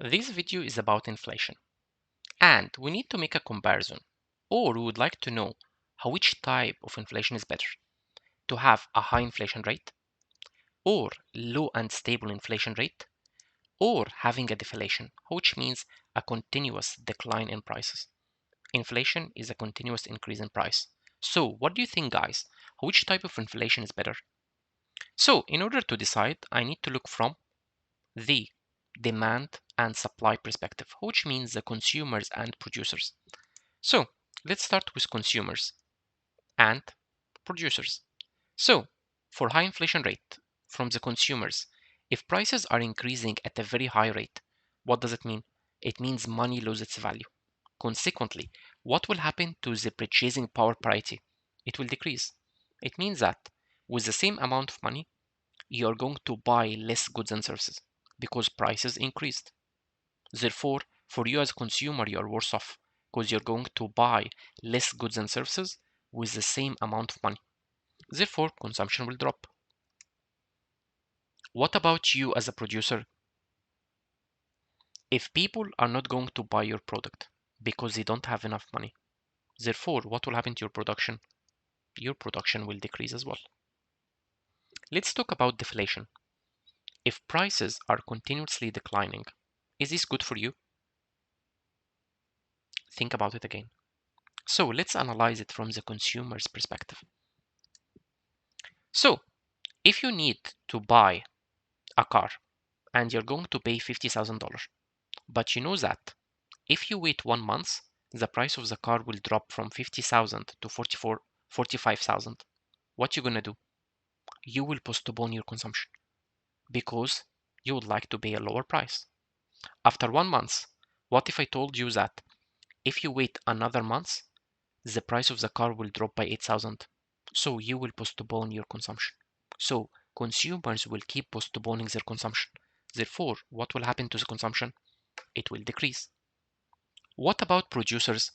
This video is about inflation, and we need to make a comparison, or we would like to know which type of inflation is better, to have a high inflation rate, or low and stable inflation rate, or having a deflation, which means a continuous decline in prices. Inflation is a continuous increase in price. So what do you think, guys? Which type of inflation is better? So in order to decide, I need to look from the demand and supply perspective, which means the consumers and producers. So let's start with consumers and producers. So for high inflation rate from the consumers, if prices are increasing at a very high rate, what does it mean? It means money loses its value. Consequently, what will happen to the purchasing power parity? It will decrease. It means that with the same amount of money, you are going to buy less goods and services because prices increased. Therefore, for you as a consumer, you are worse off because you're going to buy less goods and services with the same amount of money. Therefore, consumption will drop. What about you as a producer? If people are not going to buy your product because they don't have enough money, therefore, what will happen to your production? Your production will decrease as well. Let's talk about deflation. If prices are continuously declining, is this good for you? Think about it again. So let's analyze it from the consumer's perspective. So if you need to buy a car and you're going to pay $50,000, but you know that if you wait 1 month, the price of the car will drop from 50,000 to 45,000. What you gonna do? You will postpone your consumption because you would like to pay a lower price. After 1 month, what if I told you that if you wait another month, the price of the car will drop by 8,000? So you will postpone your consumption. So consumers will keep postponing their consumption. Therefore, what will happen to the consumption? It will decrease. What about producers?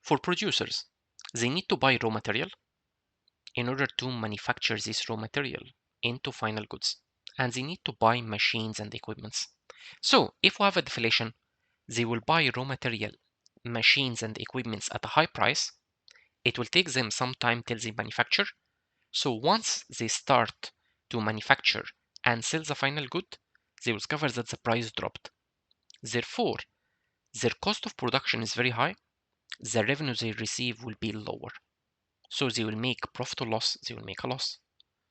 For producers, they need to buy raw material in order to manufacture this raw material into final goods. And they need to buy machines and equipments. So if we have a deflation, they will buy raw material, machines and equipments at a high price. It will take them some time till they manufacture. So once they start to manufacture and sell the final good, they will discover that the price dropped. Therefore, their cost of production is very high. The revenue they receive will be lower. So they will make profit or loss, they will make a loss.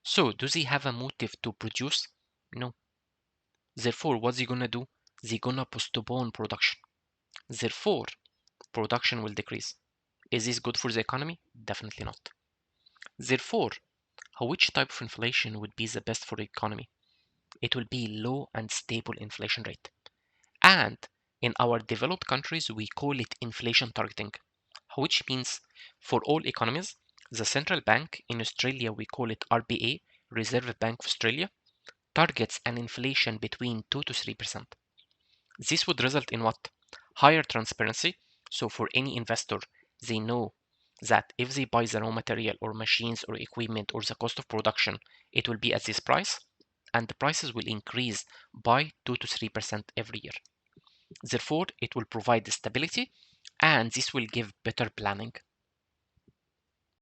So do they have a motive to produce? No. Therefore, what's they gonna do? They're gonna postpone production. Therefore, production will decrease. Is this good for the economy? Definitely not. Therefore, which type of inflation would be the best for the economy? It will be low and stable inflation rate. And in our developed countries, we call it inflation targeting, which means for all economies, the central bank in Australia, we call it RBA, Reserve Bank of Australia, targets an inflation between 2 to 3%. This would result in what? Higher transparency. So for any investor, they know that if they buy the raw material or machines or equipment or the cost of production, it will be at this price, and the prices will increase by 2 to 3% every year. Therefore, it will provide stability, and this will give better planning.